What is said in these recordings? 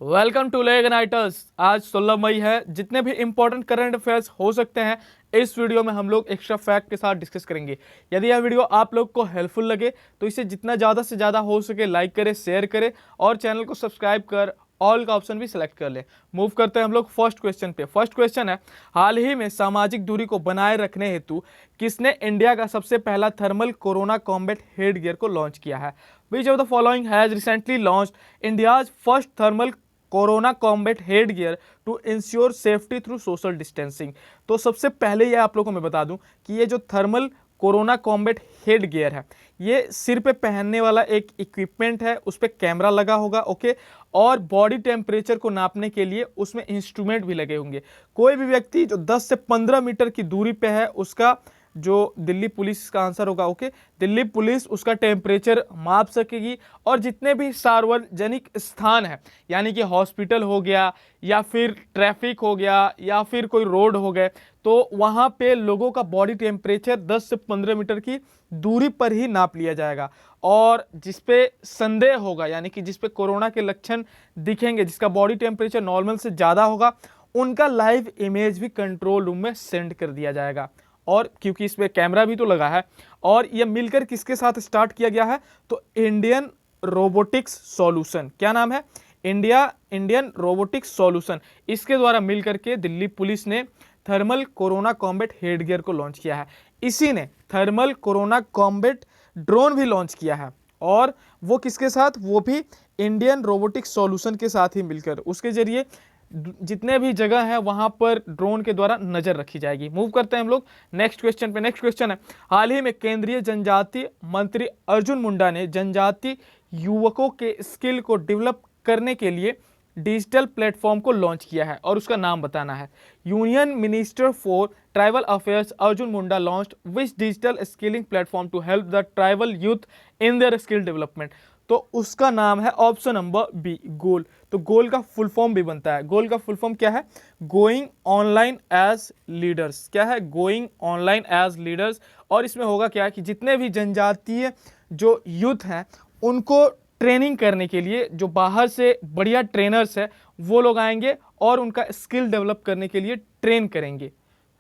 Welcome to leg नाइटर्स। आज 16 मई है। जितने भी इंपॉर्टेंट करंट अफेयर्स हो सकते हैं इस वीडियो में हम लोग एक्स्ट्रा फैक्ट के साथ डिस्कस करेंगे। यदि यह वीडियो आप लोग को हेल्पफुल लगे तो इसे जितना ज़्यादा से ज़्यादा हो सके लाइक करें, शेयर करें और चैनल को सब्सक्राइब कर ऑल का ऑप्शन भी सिलेक्ट कर ले। मूव करते हैं हम लोग फर्स्ट क्वेश्चन पे। फर्स्ट क्वेश्चन है, हाल ही में सामाजिक दूरी को बनाए रखने हेतु किसने इंडिया का सबसे पहला thermal corona combat head gear को लॉन्च किया है? Which of the following has recently launched India's first thermal corona combat head gear to ensure safety through social distancing? तो सबसे पहले ये आप लोगों को मैं बता दूं कि ये जो thermal corona combat head gear है ये सिर पे पहनने वाला एक इक्विपमेंट है, उस पर कैमरा लगा होगा, ओके, और बॉडी टेम्परेचर को नापने के लिए उसमें इंस्ट्रूमेंट भी लगे होंगे। कोई भी व्यक्ति जो 10 से 15 मीटर की दूरी पे है उसका जो दिल्ली पुलिस का आंसर होगा, ओके, दिल्ली पुलिस उसका टेम्परेचर माप सकेगी। और जितने भी सार्वजनिक स्थान है यानी कि हॉस्पिटल हो गया या फिर ट्रैफिक हो गया या फिर कोई रोड हो गए तो वहाँ पे लोगों का बॉडी टेम्परेचर 10 से 15 मीटर की दूरी पर ही नाप लिया जाएगा। और जिस पे संदेह होगा यानी कि जिस पे कोरोना के लक्षण दिखेंगे, जिसका बॉडी टेम्परेचर नॉर्मल से ज़्यादा होगा, उनका लाइव इमेज भी कंट्रोल रूम में सेंड कर दिया जाएगा। और क्योंकि इसमें कैमरा भी तो लगा है और ये मिलकर किसके साथ स्टार्ट किया गया है? तो इंडियन रोबोटिक्स सॉल्यूशन, क्या नाम है? इंडियन रोबोटिक्स सॉल्यूशन, इसके द्वारा मिलकर के दिल्ली पुलिस ने thermal corona combat head gear को लॉन्च किया है। इसी ने थर्मल कोरोना कॉम्बैट ड्रोन भी लॉन्च किया है और वो किसके साथ? वो भी इंडियन रोबोटिक्स सॉल्यूशन के साथ ही मिलकर। उसके जरिए जितने भी जगह है वहां पर ड्रोन के द्वारा नजर रखी जाएगी। मूव करते हैं हम लोग नेक्स्ट क्वेश्चन पे। नेक्स्ट क्वेश्चन है, हाल ही में केंद्रीय जनजातीय मंत्री अर्जुन मुंडा ने जनजातीय युवकों के स्किल को डेवलप करने के लिए डिजिटल प्लेटफॉर्म को लॉन्च किया है और उसका नाम बताना है। Union minister for tribal affairs Arjun Munda launched which digital skilling platform to help the tribal youth in their skill development? तो उसका नाम है ऑप्शन नंबर बी, गोल। तो गोल का फुल फॉर्म भी बनता है। गोल का फुल फॉर्म क्या है? Going online as leaders. क्या है? Going online as leaders. और इसमें होगा क्या कि जितने भी जनजातीय जो यूथ हैं उनको ट्रेनिंग करने के लिए जो बाहर से बढ़िया ट्रेनर्स है वो लोग आएंगे और उनका स्किल डेवलप करने के लिए ट्रेन करेंगे।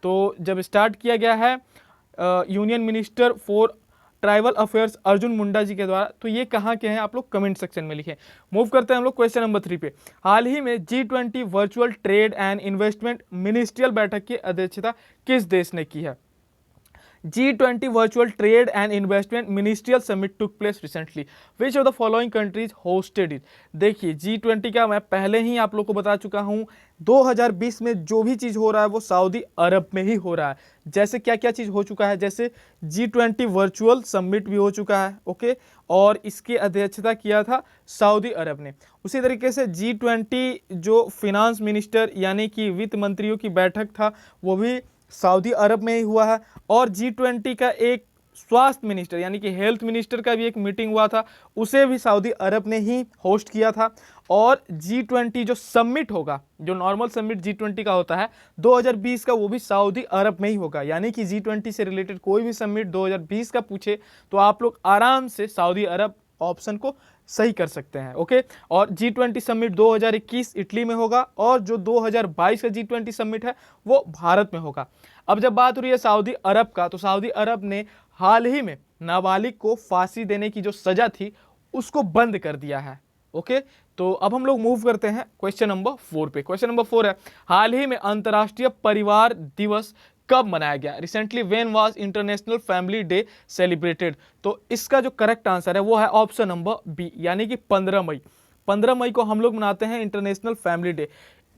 तो जब स्टार्ट किया गया है union minister for tribal affairs Arjun Munda ji के द्वारा, तो ये कहाँ के हैं आप लोग कमेंट सेक्शन में लिखें। मूव करते हैं हम लोग क्वेश्चन नंबर 3 पे। हाल ही में G20 virtual trade and investment ministerial बैठक की अध्यक्षता किस देश ने की है? G20 virtual trade and investment ministerial summit took place recently. Which of the following countries hosted it? देखिए G20 का मैं पहले ही आप लोग को बता चुका हूं, 2020 में जो भी चीज़ हो रहा है वो सऊदी अरब में ही हो रहा है। जैसे क्या क्या चीज़ हो चुका है, जैसे G20 वर्चुअल समिट भी हो चुका है, ओके, और इसकी अध्यक्षता किया था सऊदी अरब ने। उसी तरीके से G20 जो फिनांस मिनिस्टर यानी कि वित्त मंत्रियों की बैठक था वो भी सऊदी अरब में ही हुआ है। और G20 का एक स्वास्थ्य मिनिस्टर यानी कि हेल्थ मिनिस्टर का भी एक मीटिंग हुआ था, उसे भी सऊदी अरब ने ही होस्ट किया था। और G20 जो समिट होगा, जो नॉर्मल समिट G20 का होता है 2020 का, वो भी सऊदी अरब में ही होगा। यानी कि G20 से रिलेटेड कोई भी समिट 2020 का पूछे तो आप लोग आराम से सऊदी अरब ऑप्शन को सही कर सकते हैं, ओके। और G20 समिट 2021 इटली में होगा और जो 2022 का G20 समिट है वो भारत में होगा। अब जब बात हो रही है सऊदी अरब का, तो सऊदी अरब ने हाल ही में नाबालिग को फांसी देने की जो सजा थी उसको बंद कर दिया है, ओके। तो अब हम लोग मूव करते हैं क्वेश्चन नंबर 4 पे। क्वेश्चन नंबर 4 है, हाल ही में अंतर्राष्ट्रीय परिवार दिवस कब मनाया गया? Recently when was international family day celebrated? तो इसका जो करेक्ट आंसर है वो है ऑप्शन नंबर बी, यानी कि 15 मई। 15 मई को हम लोग मनाते हैं इंटरनेशनल फैमिली डे।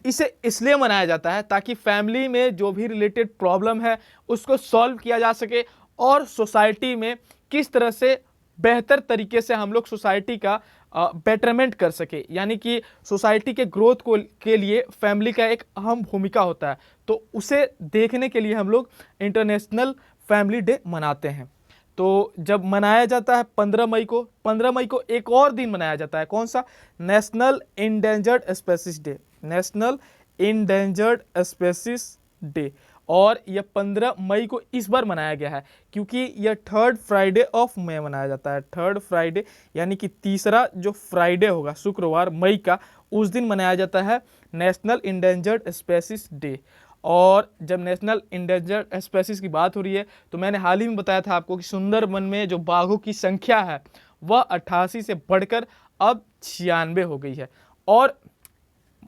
इसे इसलिए मनाया जाता है ताकि फैमिली में जो भी रिलेटेड प्रॉब्लम है उसको सॉल्व किया जा सके और सोसाइटी में किस तरह से बेहतर तरीके से हम लोग सोसाइटी का बेटरमेंट कर सके, यानी कि सोसाइटी के ग्रोथ को के लिए फैमिली का एक अहम भूमिका होता है। तो उसे देखने के लिए हम लोग इंटरनेशनल फैमिली डे मनाते हैं। तो जब मनाया जाता है 15 मई को, 15 मई को एक और दिन मनाया जाता है, कौन सा? National endangered species day. National endangered species day. और यह 15 मई को इस बार मनाया गया है क्योंकि यह थर्ड फ्राइडे ऑफ मई मनाया जाता है। थर्ड फ्राइडे यानी कि तीसरा जो फ्राइडे होगा शुक्रवार मई का, उस दिन मनाया जाता है नेशनल इंडेंजर्ड स्पेसीज डे। और जब नेशनल इंडेंजर्ड स्पेसीज की बात हो रही है तो मैंने हाल ही में बताया था आपको कि सुंदरबन में जो बाघों की संख्या है वह 88 से बढ़कर अब 96 हो गई है। और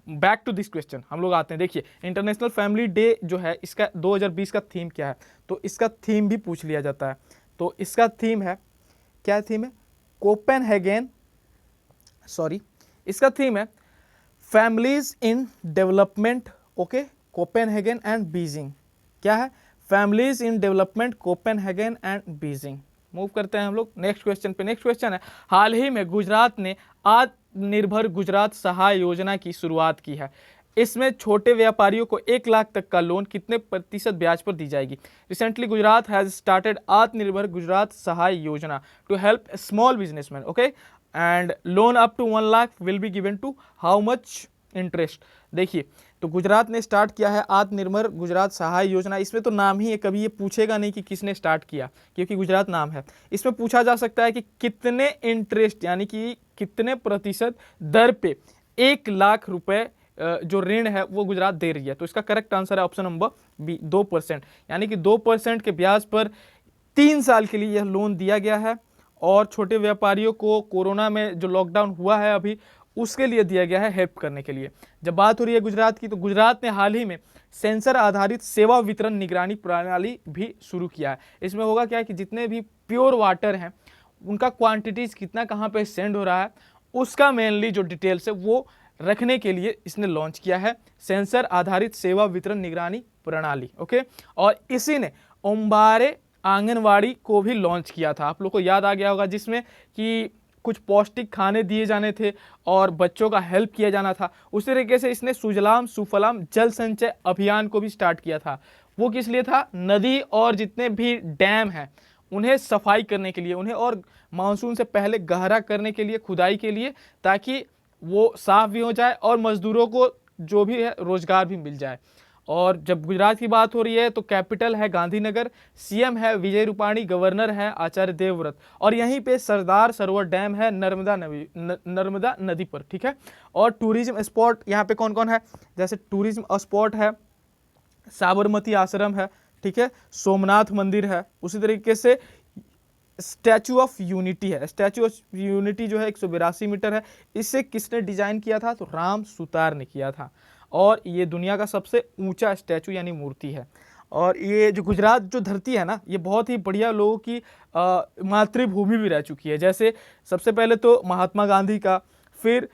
बैक टू दिस क्वेश्चन हम लोग आते हैं। देखिए इंटरनेशनल फैमिली डे जो है इसका 2020 का थीम क्या है, तो इसका थीम भी पूछ लिया जाता है। तो इसका थीम है, क्या थीम है, कोपेनहेगन, सॉरी इसका थीम है families in development. Okay, Copenhagen and Beijing, क्या है, families in development Copenhagen and Beijing. Move करते हैं हम लोग नेक्स्ट क्वेश्चन पे। नेक्स्ट क्वेश्चन है, हाल ही में गुजरात ने आत्मनिर्भर गुजरात सहाय योजना की शुरुआत की है। इसमें छोटे व्यापारियों को 1 लाख तक का लोन कितने प्रतिशत ब्याज पर दी जाएगी। रिसेंटली गुजरात हैज स्टार्टेड आत्मनिर्भर Gujarat Sahay Yojana to help small businessman, okay, and loan up to 1 lakh will be given to how much interest. देखिए तो गुजरात ने स्टार्ट किया है आत्मनिर्भर गुजरात सहाय योजना। इसमें तो नाम ही है, कभी ये पूछेगा नहीं कि किसने स्टार्ट किया क्योंकि गुजरात नाम है। इसमें पूछा जा सकता है कि कितने इंटरेस्ट यानी कि कितने प्रतिशत दर पे 1 लाख रुपए जो ऋण है वो गुजरात दे रही है। तो इसका करेक्ट आंसर है ऑप्शन नंबर बी, 2%, यानी कि 2% के ब्याज पर 3 साल के लिए यह लोन दिया गया है। और छोटे व्यापारियों को कोरोना में जो लॉकडाउन हुआ है अभी उसके लिए दिया गया है, हेल्प करने के लिए। जब बात हो रही है गुजरात की, तो गुजरात ने हाल ही में सेंसर आधारित सेवा वितरण निगरानी प्रणाली भी शुरू किया है। इसमें होगा क्या है कि जितने भी प्योर वाटर हैं उनका क्वांटिटीज कितना कहाँ पे सेंड हो रहा है उसका मेनली जो डिटेल्स है वो रखने के लिए इसने लॉन्च किया है सेंसर आधारित सेवा वितरण निगरानी प्रणाली। ओके, और इसी ने ओम्बारे आंगनवाड़ी को भी लॉन्च किया था, आप लोग को याद आ गया होगा, जिसमें कि कुछ पौष्टिक खाने दिए जाने थे और बच्चों का हेल्प किया जाना था। उसी तरीके से इसने सुजलाम सुफलाम जल संचय अभियान को भी स्टार्ट किया था। वो किस लिए था, नदी और जितने भी डैम हैं उन्हें सफाई करने के लिए, उन्हें और मानसून से पहले गहरा करने के लिए, खुदाई के लिए, ताकि वो साफ भी हो जाए और मजदूरों को जो भी है रोजगार भी मिल जाए। और जब गुजरात की बात हो रही है तो कैपिटल है गांधीनगर, सीएम है विजय रूपाणी, गवर्नर है आचार्य देवव्रत, और यहीं पे सरदार सरोवर डैम है नर्मदा नदी पर, ठीक है। और टूरिज्म स्पॉट यहाँ पे कौन कौन है, जैसे टूरिज्म स्पॉट है साबरमती आश्रम है, ठीक है, सोमनाथ मंदिर है, उसी तरीके से स्टैचू ऑफ यूनिटी है। स्टैचू ऑफ यूनिटी जो है 182 मीटर है। इसे किसने डिजाइन किया था, तो राम सुतार ने किया था। और ये दुनिया का सबसे ऊंचा स्टैचू यानी मूर्ति है। और ये जो गुजरात जो धरती है ना, ये बहुत ही बढ़िया लोगों की मातृभूमि भी रह चुकी है। जैसे सबसे पहले तो महात्मा गांधी का, फिर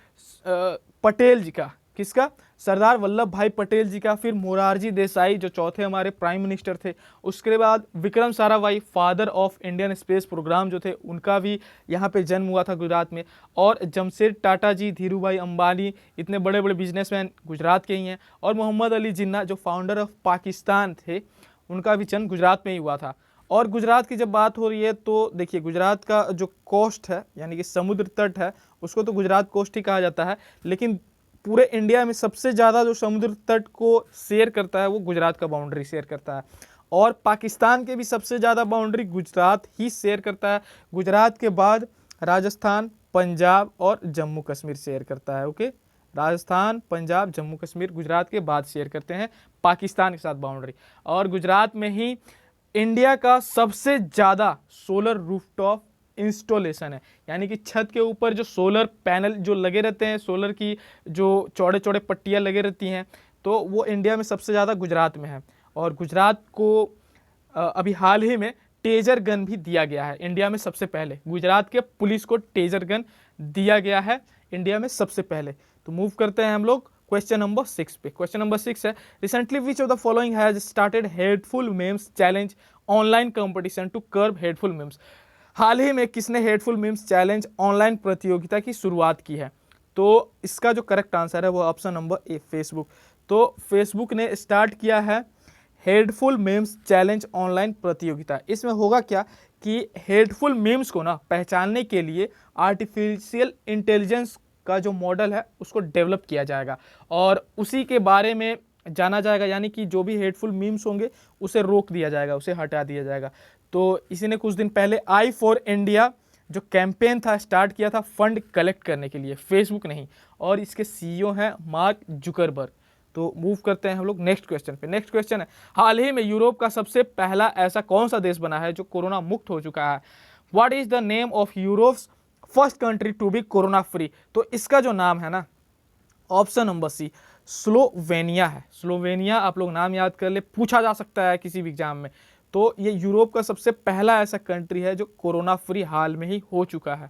पटेल जी का, किसका, सरदार वल्लभ भाई पटेल जी का, फिर मोरारजी देसाई जो चौथे हमारे प्राइम मिनिस्टर थे, उसके बाद Vikram Sarabhai father of Indian space program जो थे उनका भी यहाँ पे जन्म हुआ था गुजरात में। और जमशेद टाटा जी, धीरूभाई अंबानी, इतने बड़े बड़े बिजनेसमैन गुजरात के ही हैं। और मोहम्मद अली जिन्ना जो फाउंडर ऑफ पाकिस्तान थे, उनका भी जन्म गुजरात में ही हुआ था। और गुजरात की जब बात हो रही है तो देखिए गुजरात का जो कोस्ट है यानी कि समुद्र तट है उसको तो गुजरात कोस्ट ही कहा जाता है, लेकिन पूरे इंडिया में सबसे ज़्यादा जो समुद्र तट को शेयर करता है वो गुजरात का बाउंड्री शेयर करता है। और पाकिस्तान के भी सबसे ज़्यादा बाउंड्री गुजरात ही शेयर करता है। गुजरात के बाद राजस्थान, पंजाब और जम्मू कश्मीर शेयर करता है। ओके, राजस्थान, पंजाब, जम्मू कश्मीर गुजरात के बाद शेयर करते हैं पाकिस्तान के साथ बाउंड्री। और गुजरात में ही इंडिया का सबसे ज़्यादा सोलर रूफटॉप इंस्टॉलेशन है, यानी कि छत के ऊपर जो सोलर पैनल जो लगे रहते हैं, सोलर की जो चौड़े चौड़े पट्टियाँ लगे रहती हैं, तो वो इंडिया में सबसे ज़्यादा गुजरात में है। और गुजरात को अभी हाल ही में टेजर गन भी दिया गया है। इंडिया में सबसे पहले गुजरात के पुलिस को टेजर गन दिया गया है इंडिया में सबसे पहले। तो मूव करते हैं हम लोग क्वेश्चन नंबर 6 पे। क्वेश्चन नंबर 6 है, recently which of the following has started hateful memes challenge online competition to curb hateful memes. हाल ही में किसने हेटफुल मीम्स चैलेंज ऑनलाइन प्रतियोगिता की शुरुआत की है। तो इसका जो करेक्ट आंसर है वो ऑप्शन नंबर ए, फेसबुक। तो फेसबुक ने स्टार्ट किया है हेटफुल मीम्स चैलेंज ऑनलाइन प्रतियोगिता। इसमें होगा क्या कि हेटफुल मीम्स को ना पहचानने के लिए आर्टिफिशियल इंटेलिजेंस का जो मॉडल है उसको डेवलप किया जाएगा और उसी के बारे में जाना जाएगा, यानी कि जो भी हेटफुल मीम्स होंगे उसे रोक दिया जाएगा, उसे हटा दिया जाएगा। तो इसी ने कुछ दिन पहले आई फॉर इंडिया जो कैंपेन था स्टार्ट किया था फंड कलेक्ट करने के लिए, फेसबुक नहीं, और इसके सीईओ हैं मार्क जुकरबर्ग। तो मूव करते हैं हम लोग नेक्स्ट क्वेश्चन पे। नेक्स्ट क्वेश्चन है, हाल ही में यूरोप का सबसे पहला ऐसा कौन सा देश बना है जो कोरोना मुक्त हो चुका है? What is the name of Europe's first country to be corona free? तो इसका जो नाम है ना, ऑप्शन नंबर सी, स्लोवेनिया है। स्लोवेनिया आप लोग नाम याद कर ले, पूछा जा सकता है किसी भी एग्जाम में। तो ये यूरोप का सबसे पहला ऐसा कंट्री है जो कोरोना फ्री हाल में ही हो चुका है।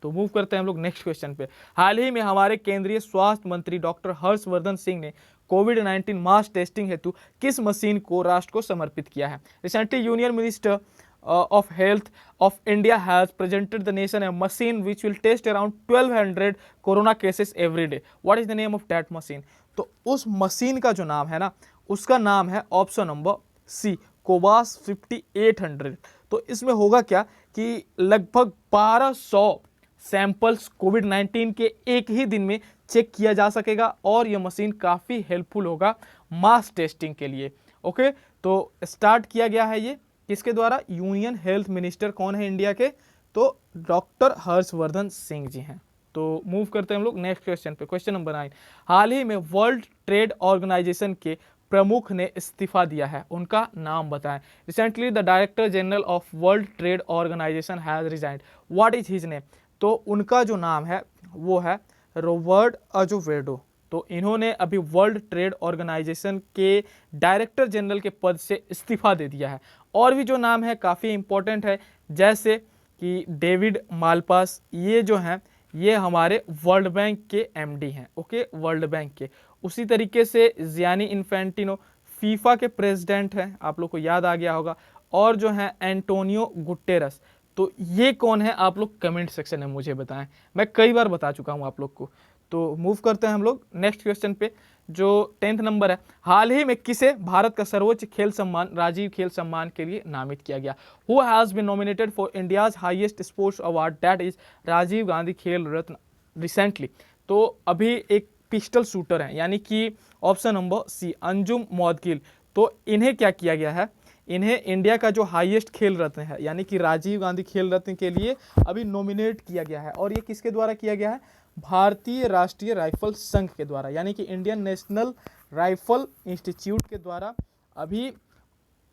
तो मूव करते हैं हम लोग नेक्स्ट क्वेश्चन पे। हाल ही में हमारे केंद्रीय स्वास्थ्य मंत्री डॉक्टर हर्षवर्धन सिंह ने कोविड-19 मास टेस्टिंग हेतु किस मशीन को राष्ट्र को समर्पित किया है? Recently union minister of Health of India has presented the nation a machine which will test around 1200 corona cases every day. What is the name of that machine? तो उस मशीन का जो नाम है ना, उसका नाम है ऑप्शन नंबर सी, कोवास 5800। तो इसमें होगा क्या कि लगभग 1200 सैंपल्स कोविड-19 के एक ही दिन में चेक किया जा सकेगा, और यह मशीन काफ़ी हेल्पफुल होगा मास टेस्टिंग के लिए। ओके, तो स्टार्ट किया गया है ये किसके द्वारा? यूनियन हेल्थ मिनिस्टर कौन है इंडिया के? तो डॉक्टर हर्षवर्धन सिंह जी हैं। तो मूव करते हैं हम लोग नेक्स्ट क्वेश्चन पे। क्वेश्चन नंबर 9, हाल ही में वर्ल्ड ट्रेड ऑर्गेनाइजेशन के प्रमुख ने इस्तीफा दिया है, उनका नाम बताएं। Recently the director general of world trade organization has resigned, what is his name? तो उनका जो नाम है वो है रॉबर्ट अजोवेडो। तो इन्होंने अभी वर्ल्ड ट्रेड ऑर्गेनाइजेशन के डायरेक्टर जनरल के पद से इस्तीफा दे दिया है। और भी जो नाम है काफ़ी इंपॉर्टेंट है, जैसे कि डेविड मालपास, ये जो हैं ये हमारे वर्ल्ड बैंक के एमडी हैं। ओके, वर्ल्ड बैंक के। उसी तरीके से जियानी इन्फेंटिनो फीफा के प्रेसिडेंट हैं, आप लोग को याद आ गया होगा। और जो हैं एंटोनियो गुटेरस। तो ये कौन है आप लोग कमेंट सेक्शन में मुझे बताएं, मैं कई बार बता चुका हूँ आप लोग को। तो मूव करते हैं हम लोग नेक्स्ट क्वेश्चन पे, जो 10th नंबर है, हाल ही में किसे भारत का सर्वोच्च खेल सम्मान राजीव खेल सम्मान के लिए नामित किया गया? Who has been nominated for India's highest sports award that is Rajiv Gandhi Khel Ratna recently? तो अभी एक पिस्टल शूटर हैं, यानी कि option number C, Anjum Moudgil. तो इन्हें क्या किया गया है? इन्हें इंडिया का जो हाईएस्ट खेल रत्न है, यानी कि राजीव गांधी खेल रत्न के लिए अभी नॉमिनेट किया गया है। और ये किसके द्वारा किया गया है? भारतीय राष्ट्रीय राइफल संघ के द्वारा, यानी कि इंडियन नेशनल राइफल इंस्टीट्यूट के द्वारा अभी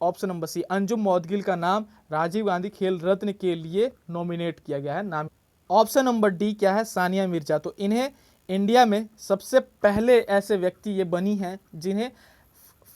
option number C, Anjum Moudgil का नाम राजीव गांधी खेल रत्न के लिए नॉमिनेट किया गया है नाम। ऑप्शन नंबर डी क्या है? सानिया मिर्जा। तो इन्हें इंडिया में सबसे पहले ऐसे व्यक्ति ये बनी हैं जिन्हें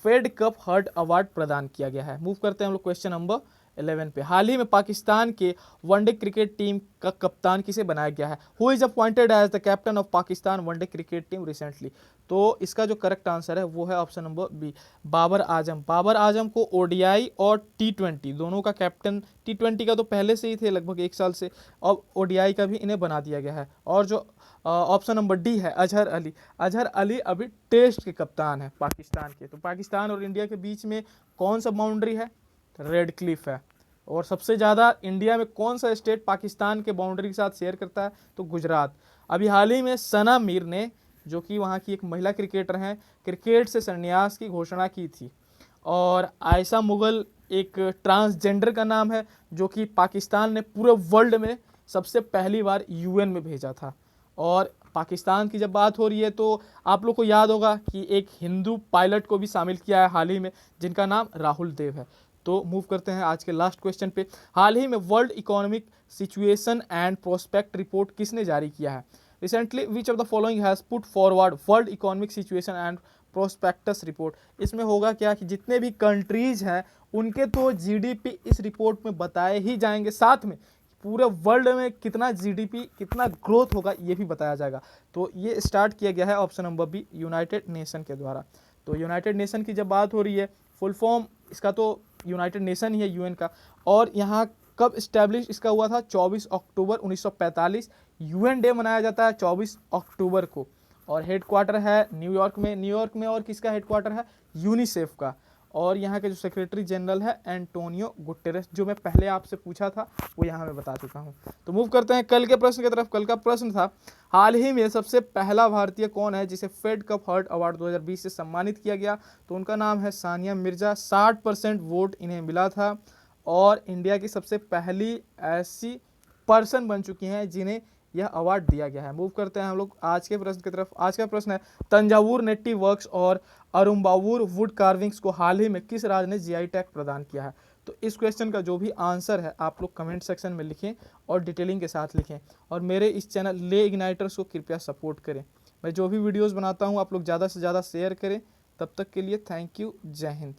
फेड कप हर्ट अवार्ड प्रदान किया गया है। मूव करते हैं हम लोग क्वेश्चन नंबर 11 पे। हाल ही में पाकिस्तान के वनडे क्रिकेट टीम का कप्तान किसे बनाया गया है? Who is appointed as the captain of Pakistan one day cricket team recently? तो इसका जो करेक्ट आंसर है वो है option number B, Babar Azam. Babar Azam को ओडीआई और टी20 दोनों का कैप्टन, टी20 का तो पहले से ही थे लगभग 1 साल से, और ओडीआई का भी इन्हें बना दिया गया है। और जो ऑप्शन नंबर डी है अजहर अली, अजहर अली अभी टेस्ट के कप्तान है पाकिस्तान के। तो पाकिस्तान और इंडिया के बीच में कौन सा बाउंड्री है? रेड क्लिफ है। और सबसे ज़्यादा इंडिया में कौन सा स्टेट पाकिस्तान के बाउंड्री के साथ शेयर करता है? तो गुजरात। अभी हाल ही में सना मीर ने, जो कि वहाँ की एक महिला क्रिकेटर हैं, क्रिकेट से संन्यास की घोषणा की थी। और आयशा मुगल एक ट्रांसजेंडर का नाम है, जो कि पाकिस्तान ने पूरे वर्ल्ड में सबसे पहली बार यूएन में भेजा था। और पाकिस्तान की जब बात हो रही है तो आप लोग को याद होगा कि एक हिंदू पायलट को भी शामिल किया है हाल ही में, जिनका नाम राहुल देव है। तो मूव करते हैं आज के लास्ट क्वेश्चन पे। हाल ही में world economic situation and prospect report किसने जारी किया है? Recently which of the following has put forward world economic situation and prospectus report? इसमें होगा क्या कि जितने भी कंट्रीज हैं उनके तो जीडीपी इस रिपोर्ट में बताए ही जाएंगे, साथ में पूरे वर्ल्ड में कितना जीडीपी, कितना ग्रोथ होगा ये भी बताया जाएगा। तो ये स्टार्ट किया गया है option number B, United Nation के द्वारा। तो यूनाइटेड नेशन की जब बात हो रही है, फुल फॉर्म इसका तो यूनाइटेड नेशन ही है, यूएन का। और यहाँ कब इस्टेब्लिश इसका हुआ था? 24 अक्टूबर 1945। यूएन डे मनाया जाता है 24 अक्टूबर को। और हेडक्वार्टर है न्यूयॉर्क में। न्यूयॉर्क में और किसका हेडक्वार्टर है? यूनिसेफ का। और यहाँ के जो सेक्रेटरी जनरल है एंटोनियो गुटेरेस, जो मैं पहले आपसे पूछा था वो यहाँ मैं बता चुका हूँ। तो मूव करते हैं कल के प्रश्न की तरफ। कल का प्रश्न था, हाल ही में सबसे पहला भारतीय कौन है जिसे फेड कप हार्ट अवार्ड 2020 से सम्मानित किया गया? तो उनका नाम है सानिया मिर्जा। 60% वोट इन्हें मिला था और इंडिया की सबसे पहली ऐसी पर्सन बन चुकी हैं जिन्हें यह अवार्ड दिया गया है। मूव करते हैं हम लोग आज के प्रश्न की तरफ। आज का प्रश्न है, तंजावुर नेटी वर्क्स और अरुम्बावुर वुड कार्विंग्स को हाल ही में किस राज्य ने जीआई टैग प्रदान किया है? तो इस क्वेश्चन का जो भी आंसर है आप लोग कमेंट सेक्शन में लिखें और डिटेलिंग के साथ लिखें, और मेरे इस चैनल ले इग्नाइटर्स को कृपया सपोर्ट करें। मैं जो भी वीडियोज़ बनाता हूँ आप लोग ज़्यादा से ज़्यादा शेयर करें। तब तक के लिए थैंक यू, जय हिंद।